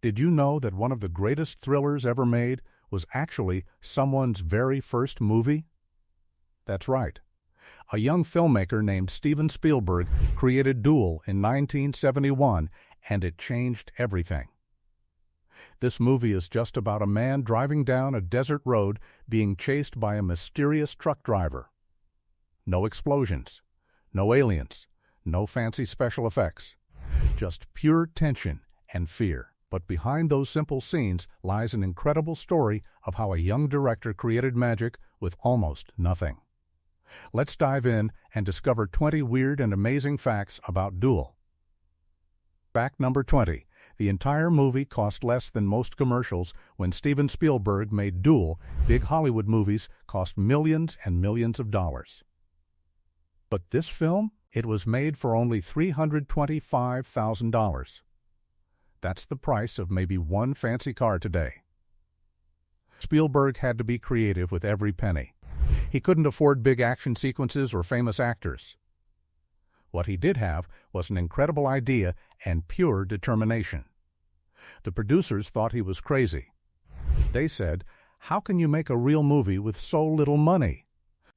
Did you know that one of the greatest thrillers ever made was actually someone's very first movie? That's right. A young filmmaker named Steven Spielberg created Duel in 1971, and it changed everything. This movie is just about a man driving down a desert road being chased by a mysterious truck driver. No explosions, no aliens, no fancy special effects, just pure tension and fear. But behind those simple scenes lies an incredible story of how a young director created magic with almost nothing. Let's dive in and discover 20 weird and amazing facts about Duel. Fact number 20. The entire movie cost less than most commercials. When Steven Spielberg made Duel, big Hollywood movies cost millions and millions of dollars. But this film? It was made for only $325,000. That's the price of maybe one fancy car today. Spielberg had to be creative with every penny. He couldn't afford big action sequences or famous actors. What he did have was an incredible idea and pure determination. The producers thought he was crazy. They said, "How can you make a real movie with so little money?"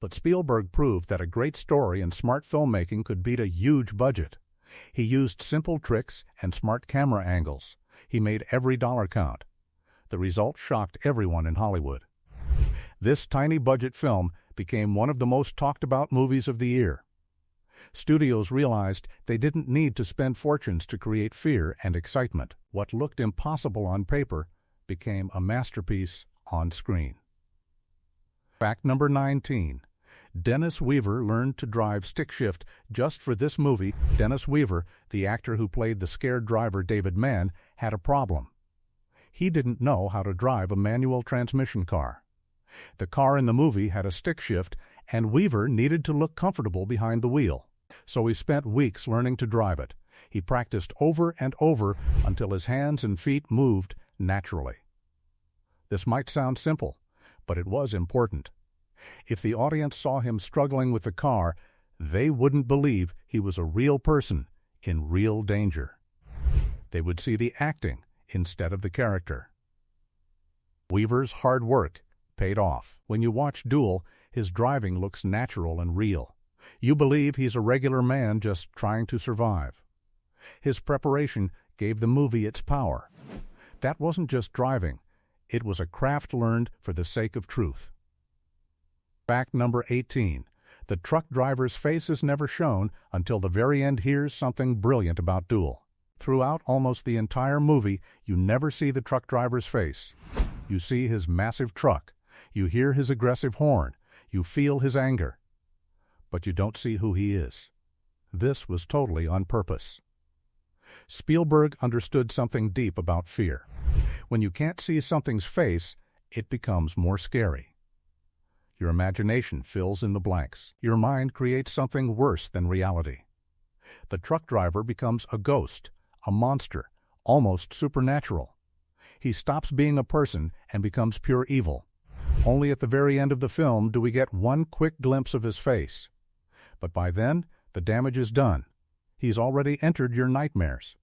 But Spielberg proved that a great story and smart filmmaking could beat a huge budget. He used simple tricks and smart camera angles. He made every dollar count. The result shocked everyone in Hollywood. This tiny-budget film became one of the most talked-about movies of the year. Studios realized they didn't need to spend fortunes to create fear and excitement. What looked impossible on paper became a masterpiece on screen. Fact number 19. Dennis Weaver learned to drive stick shift just for this movie. Dennis Weaver, the actor who played the scared driver David Mann, had a problem. He didn't know how to drive a manual transmission car. The car in the movie had a stick shift, and Weaver needed to look comfortable behind the wheel. So he spent weeks learning to drive it. He practiced over and over until his hands and feet moved naturally. This might sound simple, but it was important. If the audience saw him struggling with the car, they wouldn't believe he was a real person in real danger. They would see the acting instead of the character. Weaver's hard work paid off. When you watch Duel, his driving looks natural and real. You believe he's a regular man just trying to survive. His preparation gave the movie its power. That wasn't just driving. It was a craft learned for the sake of truth. Fact number 18. The truck driver's face is never shown until the very end. Here's something brilliant about Duel. Throughout almost the entire movie, you never see the truck driver's face. You see his massive truck. You hear his aggressive horn. You feel his anger. But you don't see who he is. This was totally on purpose. Spielberg understood something deep about fear. When you can't see something's face, it becomes more scary. Your imagination fills in the blanks. Your mind creates something worse than reality. The truck driver becomes a ghost, a monster, almost supernatural. He stops being a person and becomes pure evil. Only at the very end of the film do we get one quick glimpse of his face. But by then, the damage is done. He's already entered your nightmares.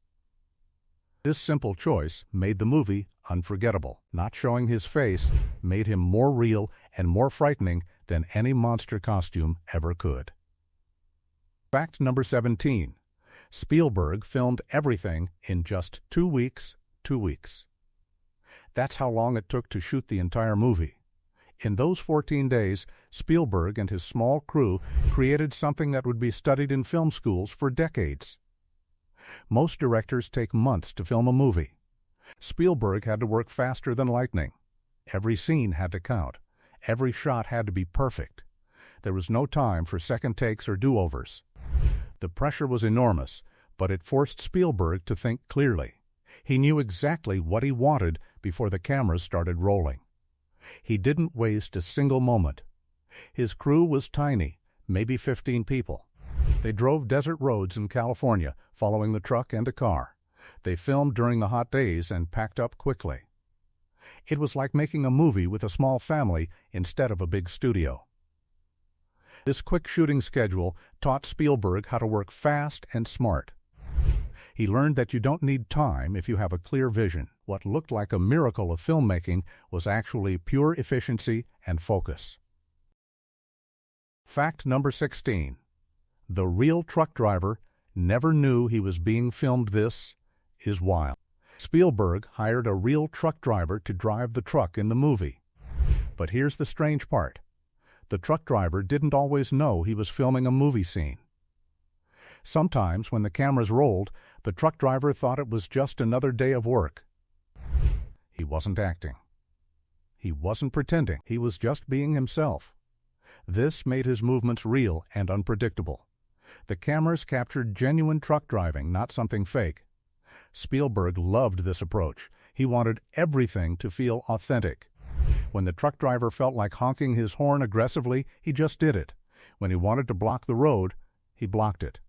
This simple choice made the movie unforgettable. Not showing his face made him more real and more frightening than any monster costume ever could. Fact number 17. Spielberg filmed everything in just 2 weeks. 2 weeks. That's how long it took to shoot the entire movie. In those 14 days, Spielberg and his small crew created something that would be studied in film schools for decades. Most directors take months to film a movie. Spielberg had to work faster than lightning. Every scene had to count. Every shot had to be perfect. There was no time for second takes or do-overs. The pressure was enormous, but it forced Spielberg to think clearly. He knew exactly what he wanted before the cameras started rolling. He didn't waste a single moment. His crew was tiny, maybe 15 people. They drove desert roads in California, following the truck and a car. They filmed during the hot days and packed up quickly. It was like making a movie with a small family instead of a big studio. This quick shooting schedule taught Spielberg how to work fast and smart. He learned that you don't need time if you have a clear vision. What looked like a miracle of filmmaking was actually pure efficiency and focus. Fact number 16. The real truck driver never knew he was being filmed. This is wild. Spielberg hired a real truck driver to drive the truck in the movie. But here's the strange part. The truck driver didn't always know he was filming a movie scene. Sometimes, when the cameras rolled, the truck driver thought it was just another day of work. He wasn't acting. He wasn't pretending. He was just being himself. This made his movements real and unpredictable. The cameras captured genuine truck driving, not something fake. Spielberg loved this approach. He wanted everything to feel authentic. When the truck driver felt like honking his horn aggressively, he just did it. When he wanted to block the road, he blocked it.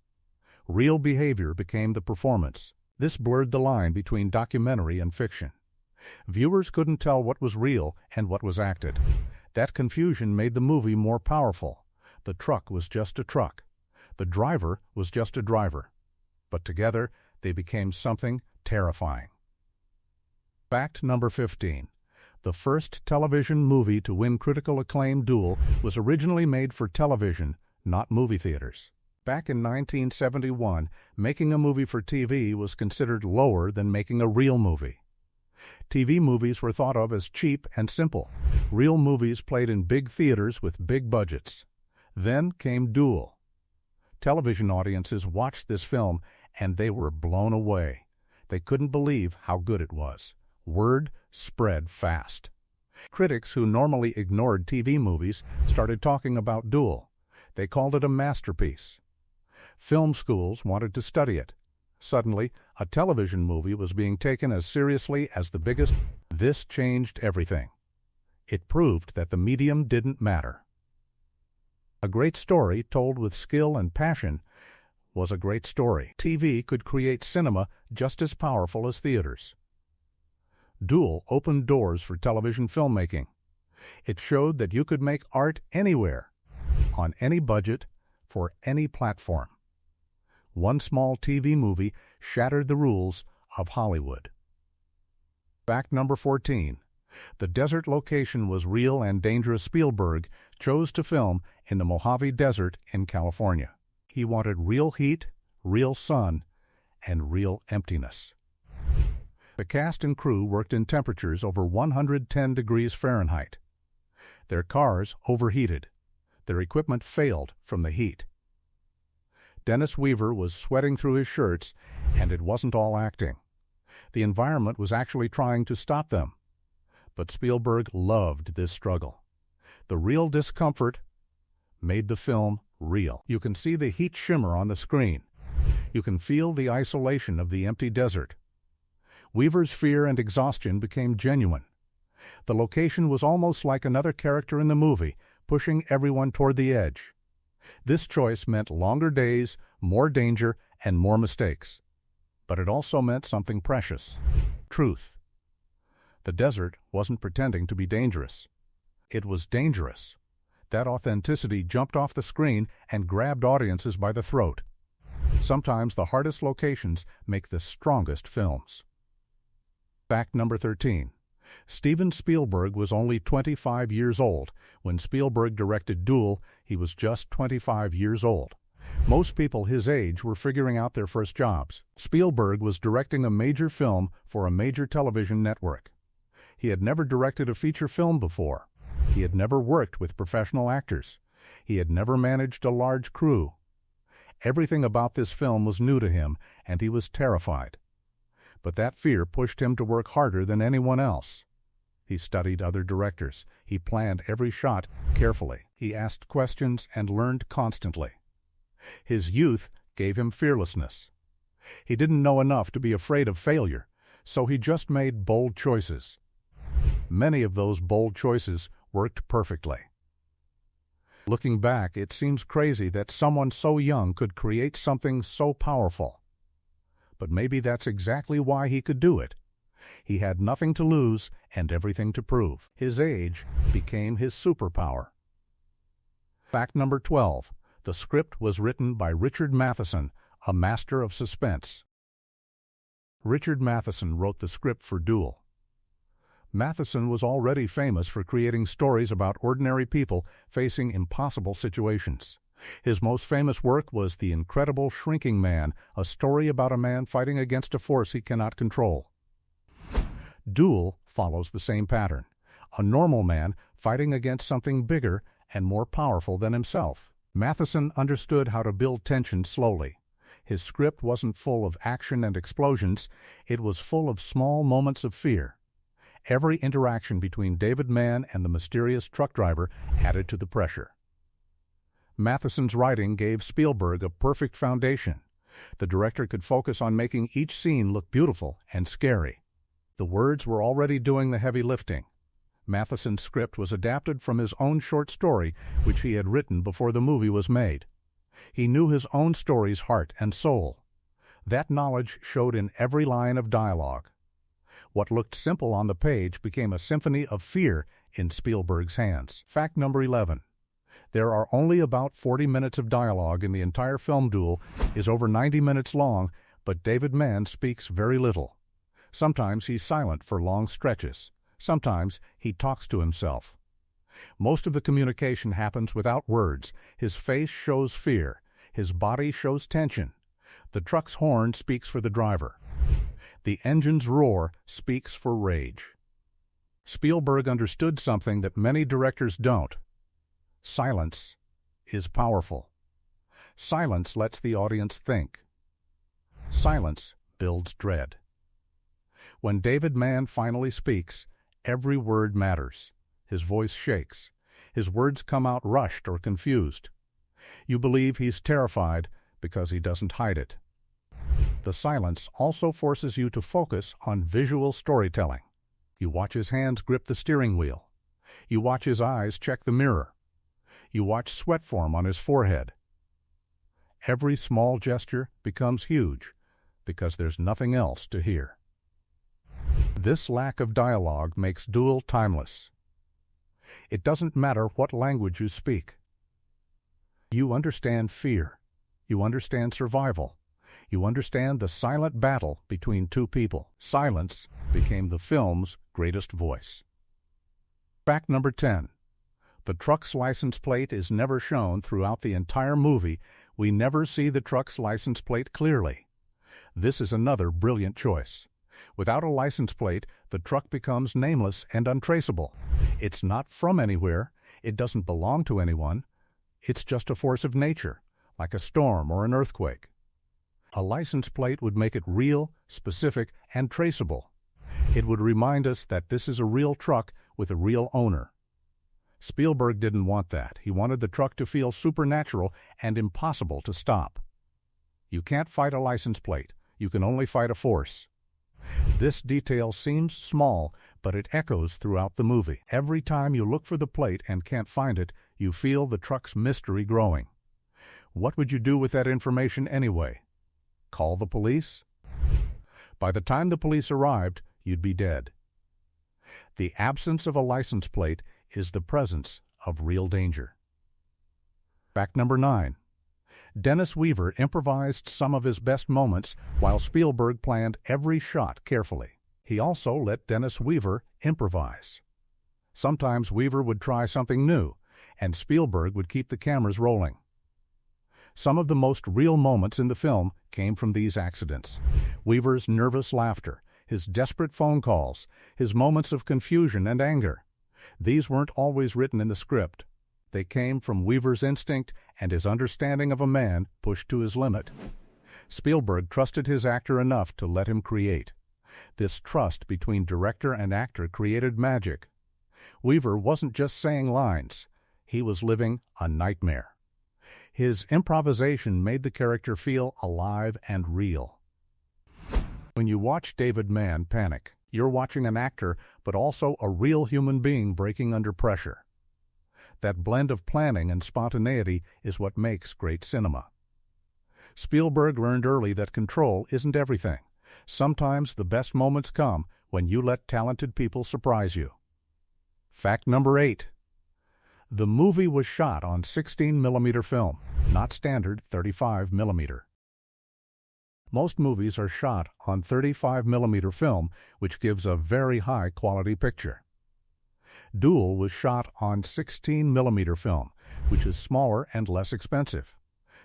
Real behavior became the performance. This blurred the line between documentary and fiction. Viewers couldn't tell what was real and what was acted. That confusion made the movie more powerful. The truck was just a truck. The driver was just a driver. But together, they became something terrifying. Fact number 15. The first television movie to win critical acclaim, Duel, was originally made for television, not movie theaters. Back in 1971, making a movie for TV was considered lower than making a real movie. TV movies were thought of as cheap and simple. Real movies played in big theaters with big budgets. Then came Duel. Television audiences watched this film, and they were blown away. They couldn't believe how good it was. Word spread fast. Critics who normally ignored TV movies started talking about Duel. They called it a masterpiece. Film schools wanted to study it. Suddenly, a television movie was being taken as seriously as the biggest. This changed everything. It proved that the medium didn't matter. A great story told with skill and passion was a great story. TV could create cinema just as powerful as theaters. Duel opened doors for television filmmaking. It showed that you could make art anywhere, on any budget, for any platform. One small TV movie shattered the rules of Hollywood. Fact number 14. The desert location was real and dangerous. Spielberg chose to film in the Mojave Desert in California. He wanted real heat, real sun, and real emptiness. The cast and crew worked in temperatures over 110 degrees Fahrenheit. Their cars overheated. Their equipment failed from the heat. Dennis Weaver was sweating through his shirts, and it wasn't all acting. The environment was actually trying to stop them. But Spielberg loved this struggle. The real discomfort made the film real. You can see the heat shimmer on the screen. You can feel the isolation of the empty desert. Weaver's fear and exhaustion became genuine. The location was almost like another character in the movie, pushing everyone toward the edge. This choice meant longer days, more danger, and more mistakes. But it also meant something precious: truth. The desert wasn't pretending to be dangerous. It was dangerous. That authenticity jumped off the screen and grabbed audiences by the throat. Sometimes the hardest locations make the strongest films. Fact number 13. Steven Spielberg was only 25 years old. When Spielberg directed Duel, he was just 25 years old. Most people his age were figuring out their first jobs. Spielberg was directing a major film for a major television network. He had never directed a feature film before. He had never worked with professional actors. He had never managed a large crew. Everything about this film was new to him, and he was terrified. But that fear pushed him to work harder than anyone else. He studied other directors. He planned every shot carefully. He asked questions and learned constantly. His youth gave him fearlessness. He didn't know enough to be afraid of failure, so he just made bold choices. Many of those bold choices worked perfectly. Looking back, it seems crazy that someone so young could create something so powerful. But maybe that's exactly why he could do it. He had nothing to lose and everything to prove. His age became his superpower. Fact number 12. The script was written by Richard Matheson, a master of suspense. Richard Matheson wrote the script for Duel. Matheson was already famous for creating stories about ordinary people facing impossible situations. His most famous work was The Incredible Shrinking Man, a story about a man fighting against a force he cannot control. Duel follows the same pattern. A normal man fighting against something bigger and more powerful than himself. Matheson understood how to build tension slowly. His script wasn't full of action and explosions, it was full of small moments of fear. Every interaction between David Mann and the mysterious truck driver added to the pressure. Matheson's writing gave Spielberg a perfect foundation. The director could focus on making each scene look beautiful and scary. The words were already doing the heavy lifting. Matheson's script was adapted from his own short story, which he had written before the movie was made. He knew his own story's heart and soul. That knowledge showed in every line of dialogue. What looked simple on the page became a symphony of fear in Spielberg's hands. Fact number 11. There are only about 40 minutes of dialogue in the entire film. Duel is over 90 minutes long, but David Mann speaks very little. Sometimes he's silent for long stretches. Sometimes he talks to himself. Most of the communication happens without words. His face shows fear. His body shows tension. The truck's horn speaks for the driver. The engine's roar speaks for rage. Spielberg understood something that many directors don't. Silence is powerful. Silence lets the audience think. Silence builds dread. When David Mann finally speaks, every word matters. His voice shakes. His words come out rushed or confused. You believe he's terrified because he doesn't hide it. The silence also forces you to focus on visual storytelling. You watch his hands grip the steering wheel. You watch his eyes check the mirror. You watch sweat form on his forehead. Every small gesture becomes huge because there's nothing else to hear. This lack of dialogue makes Duel timeless. It doesn't matter what language you speak. You understand fear. You understand survival. You understand the silent battle between two people. Silence became the film's greatest voice. Fact number 10. The truck's license plate is never shown throughout the entire movie. We never see the truck's license plate clearly. This is another brilliant choice. Without a license plate, the truck becomes nameless and untraceable. It's not from anywhere. It doesn't belong to anyone. It's just a force of nature, like a storm or an earthquake. A license plate would make it real, specific, and traceable. It would remind us that this is a real truck with a real owner. Spielberg didn't want that. He wanted the truck to feel supernatural and impossible to stop. You can't fight a license plate. You can only fight a force. This detail seems small, but it echoes throughout the movie. Every time you look for the plate and can't find it, you feel the truck's mystery growing. What would you do with that information anyway? Call the police? By the time the police arrived, you'd be dead. The absence of a license plate is the presence of real danger. Fact number 9. Dennis Weaver improvised some of his best moments while Spielberg planned every shot carefully. He also let Dennis Weaver improvise. Sometimes Weaver would try something new, and Spielberg would keep the cameras rolling. Some of the most real moments in the film came from these accidents. Weaver's nervous laughter, his desperate phone calls, his moments of confusion and anger. These weren't always written in the script. They came from Weaver's instinct and his understanding of a man pushed to his limit. Spielberg trusted his actor enough to let him create. This trust between director and actor created magic. Weaver wasn't just saying lines. He was living a nightmare. His improvisation made the character feel alive and real. When you watch David Mann panic, you're watching an actor, but also a real human being breaking under pressure. That blend of planning and spontaneity is what makes great cinema. Spielberg learned early that control isn't everything. Sometimes the best moments come when you let talented people surprise you. Fact number 8. The movie was shot on 16mm film, not standard 35mm. Most movies are shot on 35mm film, which gives a very high quality picture. Duel was shot on 16mm film, which is smaller and less expensive.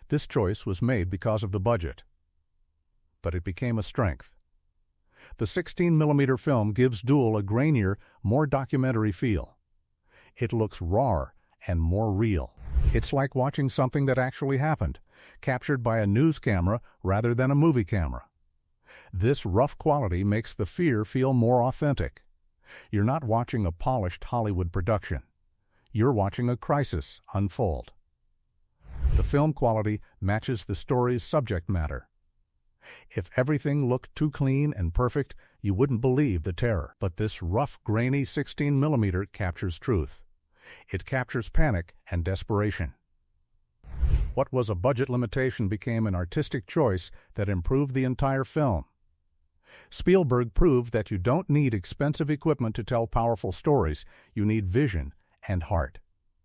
This choice was made because of the budget, but it became a strength. The 16mm film gives Duel a grainier, more documentary feel. It looks rawer and more real. It's like watching something that actually happened, captured by a news camera rather than a movie camera. This rough quality makes the fear feel more authentic. You're not watching a polished Hollywood production. You're watching a crisis unfold. The film quality matches the story's subject matter. If everything looked too clean and perfect, you wouldn't believe the terror. But this rough, grainy 16mm captures truth. It captures panic and desperation. What was a budget limitation became an artistic choice that improved the entire film. Spielberg proved that you don't need expensive equipment to tell powerful stories. You need vision and heart.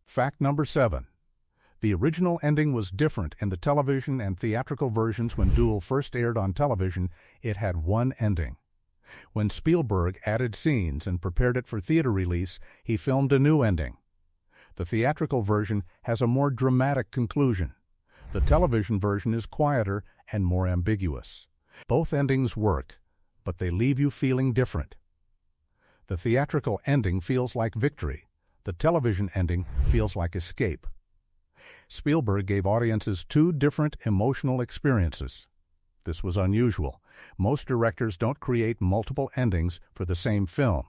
Fact number 7. The original ending was different in the television and theatrical versions. When Duel first aired on television, it had one ending. When Spielberg added scenes and prepared it for theater release, he filmed a new ending. The theatrical version has a more dramatic conclusion. The television version is quieter and more ambiguous. Both endings work, but they leave you feeling different. The theatrical ending feels like victory. The television ending feels like escape. Spielberg gave audiences two different emotional experiences. This was unusual. Most directors don't create multiple endings for the same film.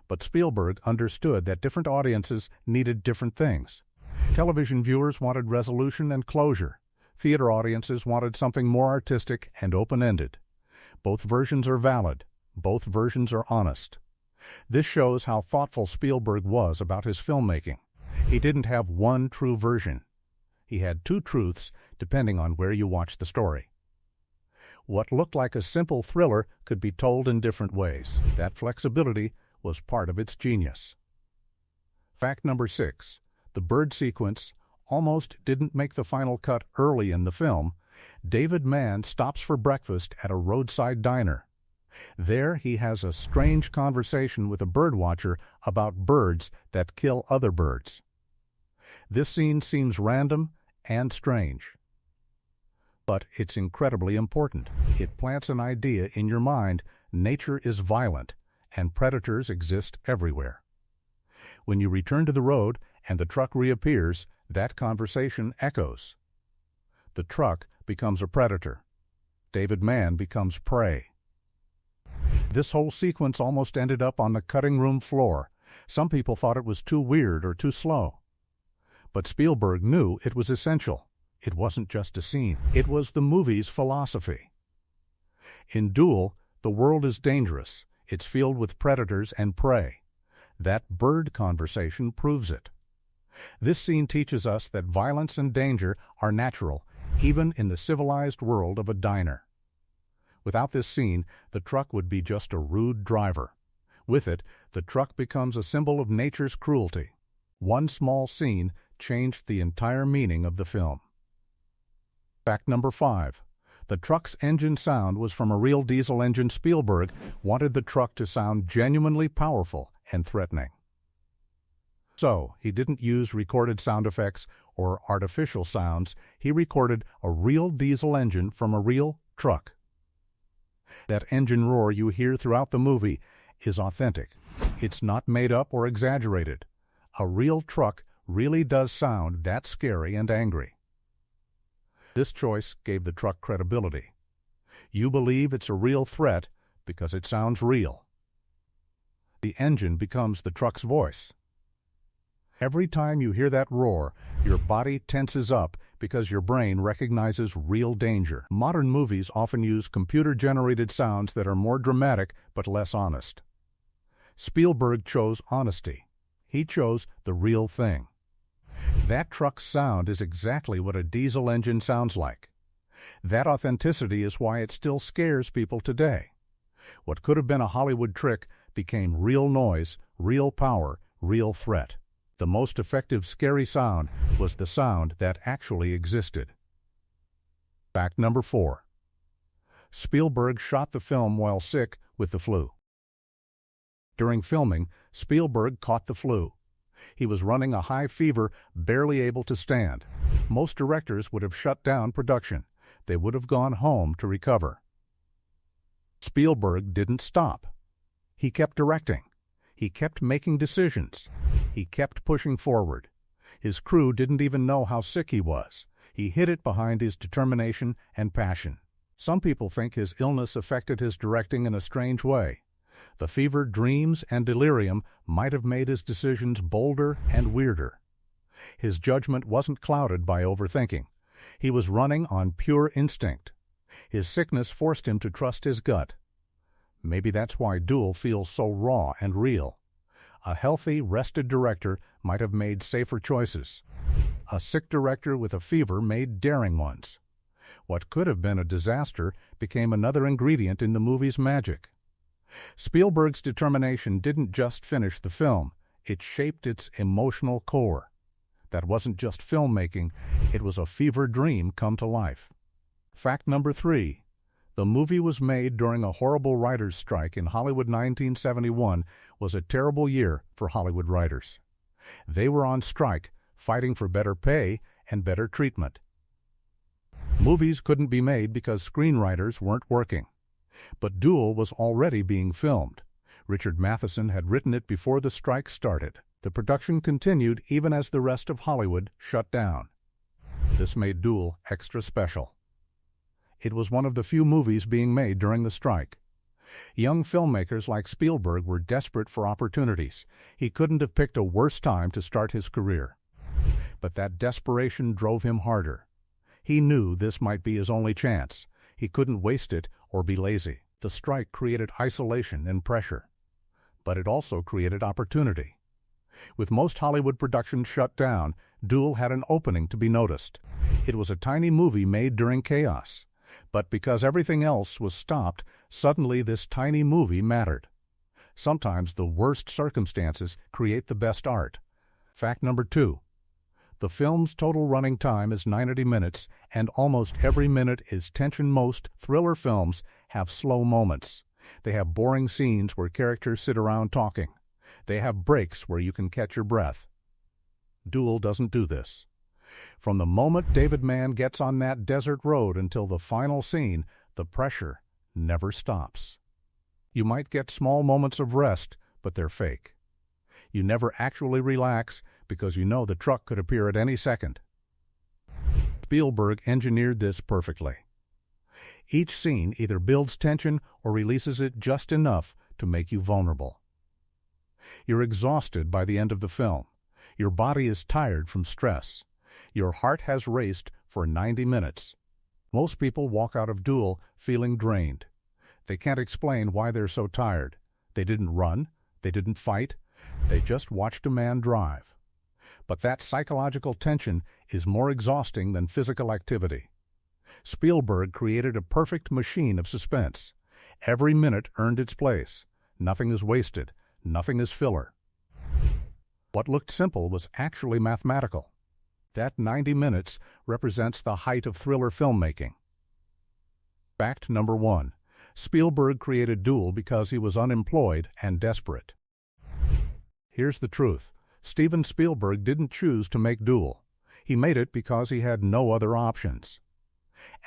But Spielberg understood that different audiences needed different things. Television viewers wanted resolution and closure. Theater audiences wanted something more artistic and open-ended. Both versions are valid. Both versions are honest. This shows how thoughtful Spielberg was about his filmmaking. He didn't have one true version. He had two truths depending on where you watch the story. What looked like a simple thriller could be told in different ways. That flexibility was part of its genius. Fact number 6. The bird sequence almost didn't make the final cut early in the film. David Mann stops for breakfast at a roadside diner. There he has a strange conversation with a birdwatcher about birds that kill other birds. This scene seems random and strange, but it's incredibly important. It plants an idea in your mind: nature is violent, and predators exist everywhere. When you return to the road and the truck reappears, that conversation echoes. The truck becomes a predator. David Mann becomes prey. This whole sequence almost ended up on the cutting room floor. Some people thought it was too weird or too slow. But Spielberg knew it was essential. It wasn't just a scene. It was the movie's philosophy. In Duel, the world is dangerous. It's filled with predators and prey. That bird conversation proves it. This scene teaches us that violence and danger are natural, even in the civilized world of a diner. Without this scene, the truck would be just a rude driver. With it, the truck becomes a symbol of nature's cruelty. One small scene changed the entire meaning of the film. Fact number 5. The truck's engine sound was from a real diesel engine. Spielberg wanted the truck to sound genuinely powerful and threatening. So, he didn't use recorded sound effects or artificial sounds. He recorded a real diesel engine from a real truck. That engine roar you hear throughout the movie is authentic. It's not made up or exaggerated. A real truck really does sound that scary and angry. This choice gave the truck credibility. You believe it's a real threat because it sounds real. The engine becomes the truck's voice. Every time you hear that roar, your body tenses up because your brain recognizes real danger. Modern movies often use computer-generated sounds that are more dramatic but less honest. Spielberg chose honesty. He chose the real thing. That truck's sound is exactly what a diesel engine sounds like. That authenticity is why it still scares people today. What could have been a Hollywood trick became real noise, real power, real threat. The most effective scary sound was the sound that actually existed. Fact number 4. Spielberg shot the film while sick with the flu. During filming, Spielberg caught the flu. He was running a high fever, barely able to stand. Most directors would have shut down production. They would have gone home to recover. Spielberg didn't stop. He kept directing. He kept making decisions. He kept pushing forward. His crew didn't even know how sick he was. He hid it behind his determination and passion. Some people think his illness affected his directing in a strange way. The fever, dreams, and delirium might have made his decisions bolder and weirder. His judgment wasn't clouded by overthinking. He was running on pure instinct. His sickness forced him to trust his gut. Maybe that's why Duel feels so raw and real. A healthy, rested director might have made safer choices. A sick director with a fever made daring ones. What could have been a disaster became another ingredient in the movie's magic. Spielberg's determination didn't just finish the film, it shaped its emotional core. That wasn't just filmmaking, it was a fever dream come to life. Fact number 3. The movie was made during a horrible writers' strike in Hollywood. 1971 was a terrible year for Hollywood writers. They were on strike, fighting for better pay and better treatment. Movies couldn't be made because screenwriters weren't working. But Duel was already being filmed. Richard Matheson had written it before the strike started. The production continued even as the rest of Hollywood shut down. This made Duel extra special. It was one of the few movies being made during the strike. Young filmmakers like Spielberg were desperate for opportunities. He couldn't have picked a worse time to start his career. But that desperation drove him harder. He knew this might be his only chance. He couldn't waste it or be lazy. The strike created isolation and pressure. But it also created opportunity. With most Hollywood productions shut down, Duel had an opening to be noticed. It was a tiny movie made during chaos. But because everything else was stopped, suddenly this tiny movie mattered. Sometimes the worst circumstances create the best art. Fact number 2. The film's total running time is 90 minutes, and almost every minute is tension. Most thriller films have slow moments. They have boring scenes where characters sit around talking. They have breaks where you can catch your breath. Duel doesn't do this. From the moment David Mann gets on that desert road until the final scene, the pressure never stops. You might get small moments of rest, but they're fake. You never actually relax because you know the truck could appear at any second. Spielberg engineered this perfectly. Each scene either builds tension or releases it just enough to make you vulnerable. You're exhausted by the end of the film. Your body is tired from stress. Your heart has raced for 90 minutes. Most people walk out of Duel feeling drained. They can't explain why they're so tired. They didn't run. They didn't fight. They just watched a man drive. But that psychological tension is more exhausting than physical activity. Spielberg created a perfect machine of suspense. Every minute earned its place. Nothing is wasted. Nothing is filler. What looked simple was actually mathematical. That 90 minutes represents the height of thriller filmmaking. Fact number 1. Spielberg created Duel because he was unemployed and desperate. Here's the truth. Steven Spielberg didn't choose to make Duel. He made it because he had no other options.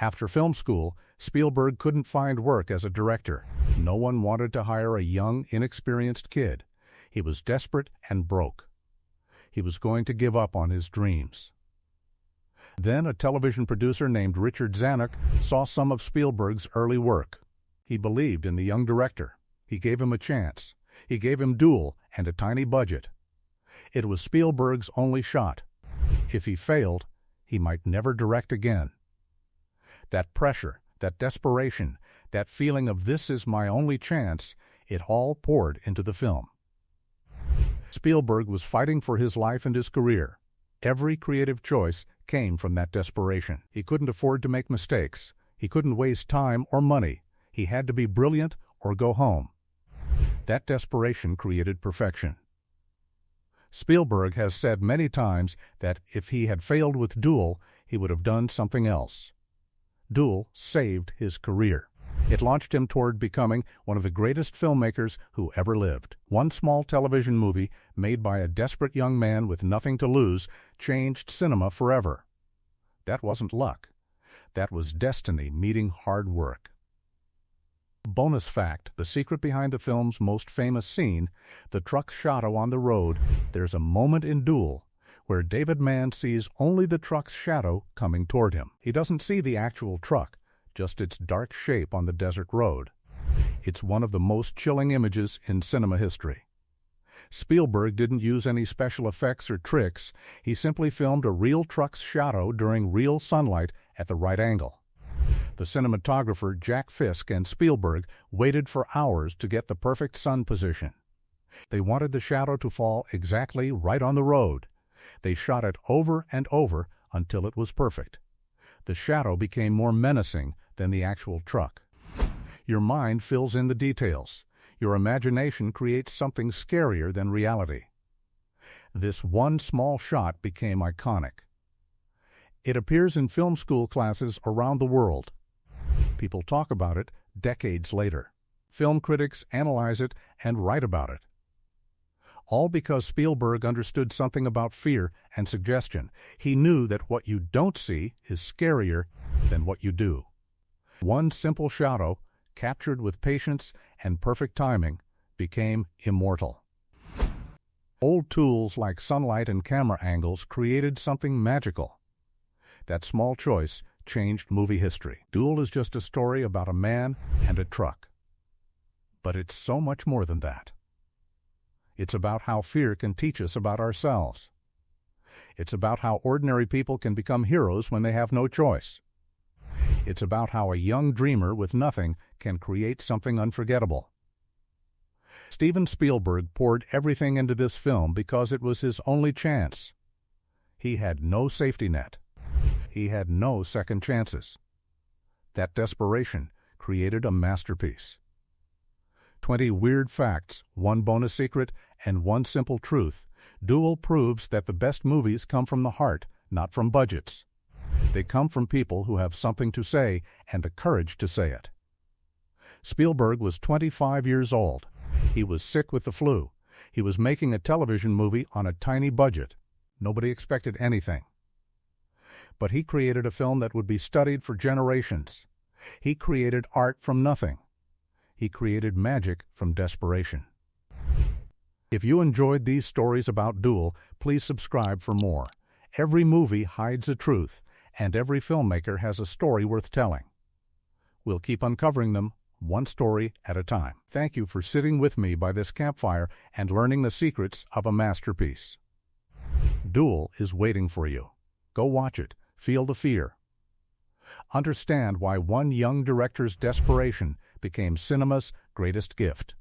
After film school, Spielberg couldn't find work as a director. No one wanted to hire a young, inexperienced kid. He was desperate and broke. He was going to give up on his dreams. Then a television producer named Richard Zanuck saw some of Spielberg's early work. He believed in the young director. He gave him a chance. He gave him Duel and a tiny budget. It was Spielberg's only shot. If he failed, he might never direct again. That pressure, that desperation, that feeling of this is my only chance, it all poured into the film. Spielberg was fighting for his life and his career. Every creative choice came from that desperation. He couldn't afford to make mistakes. He couldn't waste time or money. He had to be brilliant or go home. That desperation created perfection. Spielberg has said many times that if he had failed with Duel, he would have done something else. Duel saved his career. It launched him toward becoming one of the greatest filmmakers who ever lived. One small television movie made by a desperate young man with nothing to lose changed cinema forever. That wasn't luck. That was destiny meeting hard work. Bonus fact, the secret behind the film's most famous scene, the truck's shadow on the road, there's a moment in Duel where David Mann sees only the truck's shadow coming toward him. He doesn't see the actual truck, just its dark shape on the desert road. It's one of the most chilling images in cinema history. Spielberg didn't use any special effects or tricks. He simply filmed a real truck's shadow during real sunlight at the right angle. The cinematographer Jack Fisk and Spielberg waited for hours to get the perfect sun position. They wanted the shadow to fall exactly right on the road. They shot it over and over until it was perfect. The shadow became more menacing than the actual truck. Your mind fills in the details. Your imagination creates something scarier than reality. This one small shot became iconic. It appears in film school classes around the world. People talk about it decades later. Film critics analyze it and write about it. All because Spielberg understood something about fear and suggestion. He knew that what you don't see is scarier than what you do. One simple shadow, captured with patience and perfect timing, became immortal. Old tools like sunlight and camera angles created something magical. That small choice changed movie history. Duel is just a story about a man and a truck. But it's so much more than that. It's about how fear can teach us about ourselves. It's about how ordinary people can become heroes when they have no choice. It's about how a young dreamer with nothing can create something unforgettable. Steven Spielberg poured everything into this film because it was his only chance. He had no safety net. He had no second chances. That desperation created a masterpiece. 20 weird facts, one bonus secret, and one simple truth. Duel proves that the best movies come from the heart, not from budgets. They come from people who have something to say and the courage to say it. Spielberg was 25 years old. He was sick with the flu. He was making a television movie on a tiny budget. Nobody expected anything. But he created a film that would be studied for generations. He created art from nothing. He created magic from desperation. If you enjoyed these stories about Duel, please subscribe for more. Every movie hides a truth, and every filmmaker has a story worth telling. We'll keep uncovering them, one story at a time. Thank you for sitting with me by this campfire and learning the secrets of a masterpiece. Duel is waiting for you. Go watch it. Feel the fear. Understand why one young director's desperation became cinema's greatest gift.